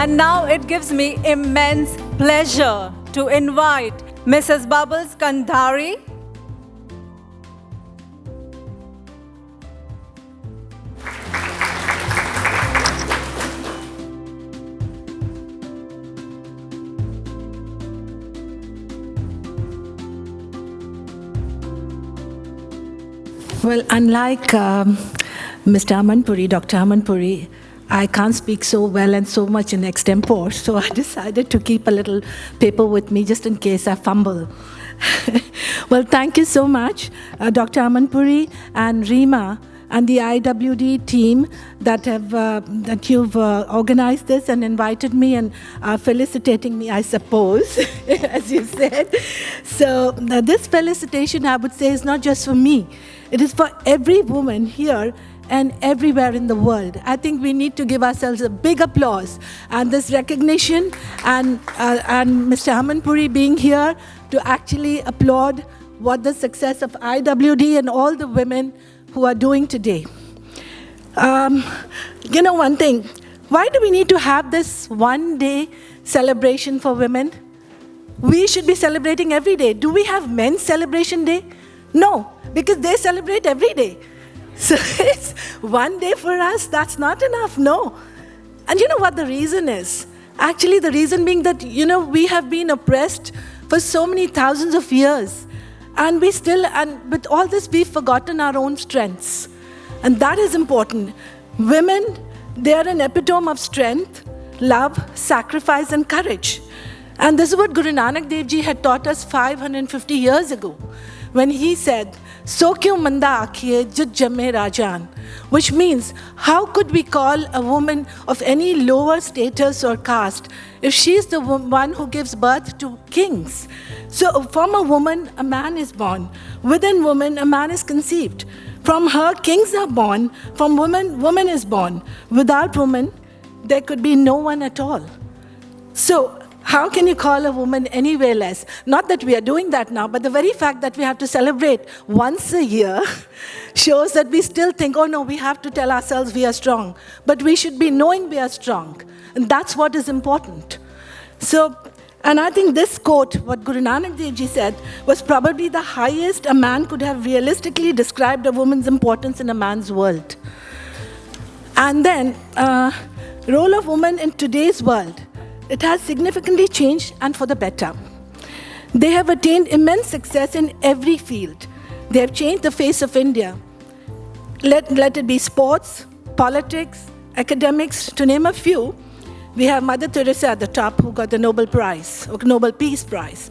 And now it gives me immense pleasure to invite Mrs. Bubbles Kandhari. Well, unlike Mr. Amanpuri, Dr. Amanpuri, I can't speak so well and so much in extempore, so I decided to keep a little paper with me just in case I fumble. Well, thank you so much, Dr. Amanpuri and Reema and the IWD team that you've organized this and invited me and felicitating me, I suppose, as you said. So this felicitation, I would say, is not just for me. It is for every woman here and everywhere in the world. I think we need to give ourselves a big applause and this recognition and Mr. Amanpuri being here to actually applaud what the success of IWD and all the women who are doing today. You know one thing, why do we need to have this one-day celebration for women? We should be celebrating every day. Do we have men's celebration day? No, because they celebrate every day. So it's one day for us, that's not enough, no. And you know what the reason is? Actually, the reason being that, you know, we have been oppressed for so many thousands of years. And with all this, we've forgotten our own strengths. And that is important. Women, they are an epitome of strength, love, sacrifice, and courage. And this is what Guru Nanak Dev Ji had taught us 550 years ago, when he said, "So kyun manda aakhiye jit jamme rajan," which means, how could we call a woman of any lower status or caste if she's the one who gives birth to kings? So from a woman, a man is born. Within woman, a man is conceived. From her, kings are born. From woman, woman is born. Without woman, there could be no one at all. So how can you call a woman any way less? Not that we are doing that now, but the very fact that we have to celebrate once a year shows that we still think, oh no, we have to tell ourselves we are strong. But we should be knowing we are strong. And that's what is important. So, and I think this quote, what Guru Nanak Dev Ji said, was probably the highest a man could have realistically described a woman's importance in a man's world. And then, role of woman in today's world. It has significantly changed and for the better. They have attained immense success in every field. They have changed the face of India. Let it be sports, politics, academics, to name a few. We have Mother Teresa at the top, who got the Nobel Prize, or Nobel Peace Prize,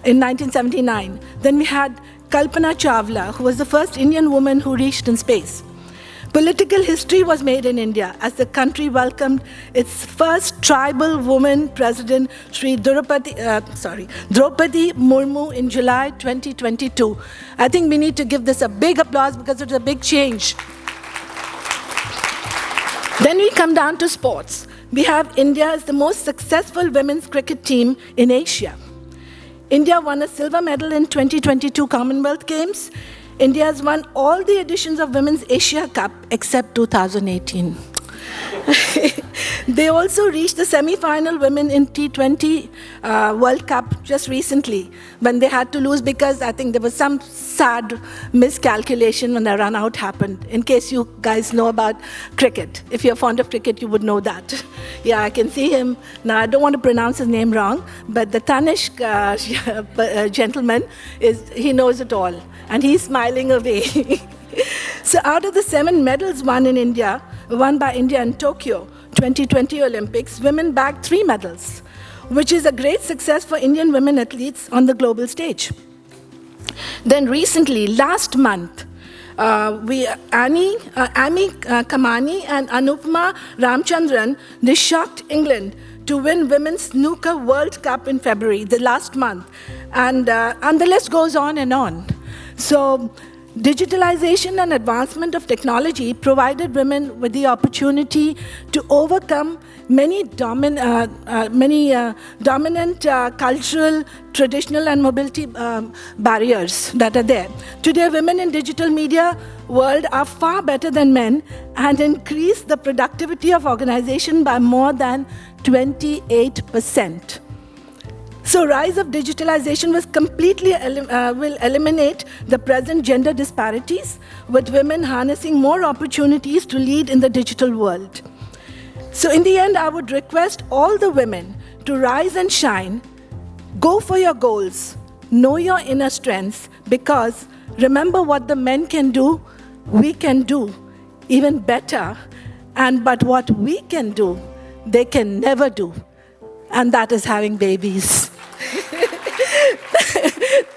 in 1979. Then we had Kalpana Chawla, who was the first Indian woman who reached in space. Political history was made in India as the country welcomed its first tribal woman president, Draupadi Murmu, in July 2022. I think we need to give this a big applause because it's a big change. Then we come down to sports. We have India as the most successful women's cricket team in Asia. India won a silver medal in 2022 Commonwealth Games. India has won all the editions of Women's Asia Cup except 2018. They also reached the semi-final women in T20 World Cup just recently, when they had to lose because I think there was some sad miscalculation when the run-out happened. In case you guys know about cricket. If you're fond of cricket, you would know that. Yeah, I can see him. Now, I don't want to pronounce his name wrong, but the Tanishq gentleman, he knows it all. And he's smiling away. So out of the 7 medals won by India in Tokyo 2020 Olympics, women bagged 3 medals, which is a great success for Indian women athletes on the global stage. Then recently, last month, Ami Kamani and Anupma Ramchandran, they shocked England to win Women's Snooker World Cup in February, the last month. And the list goes on and on. So digitalization and advancement of technology provided women with the opportunity to overcome many dominant cultural, traditional, and mobility barriers that are there. Today, women in digital media world are far better than men and increase the productivity of organization by more than 28%. So rise of digitalization was completely will eliminate the present gender disparities, with women harnessing more opportunities to lead in the digital world. So in the end, I would request all the women to rise and shine, go for your goals, know your inner strengths, because remember what the men can do, we can do even better, but what we can do, they can never do, and that is having babies.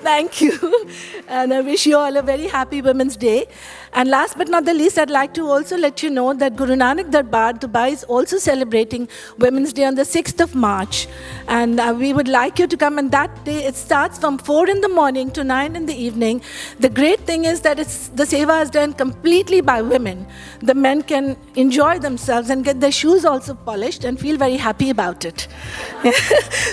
Thank you, and I wish you all a very happy Women's Day. And last but not the least, I'd like to also let you know that Guru Nanak Darbar, Dubai, is also celebrating Women's Day on the 6th of March. And we would like you to come, and that day it starts from 4 in the morning to 9 in the evening. The great thing is that the seva is done completely by women. The men can enjoy themselves and get their shoes also polished and feel very happy about it.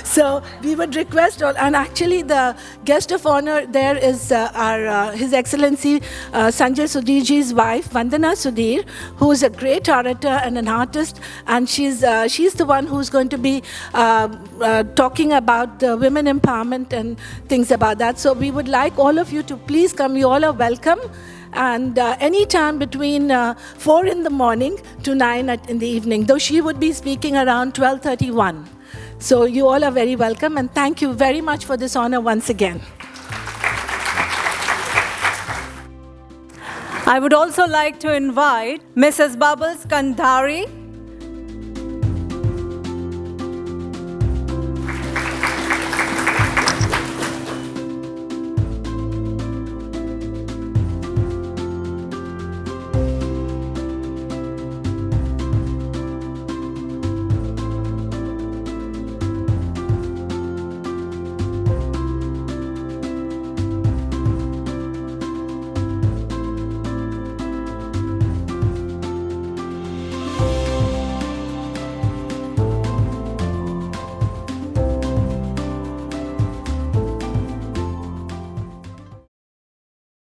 So we would request all, and actually the guest of honor there is His Excellency Sanjay Sudhirji's wife, Vandana Sudhir, who is a great orator and an artist, and she's the one who's going to be talking about women empowerment and things about that. So we would like all of you to please come. You all are welcome. And any time between 4 in the morning to 9 in the evening, though she would be speaking around 12:31. So you all are very welcome, and thank you very much for this honor once again. I would also like to invite Mrs. Bubbles Kandhari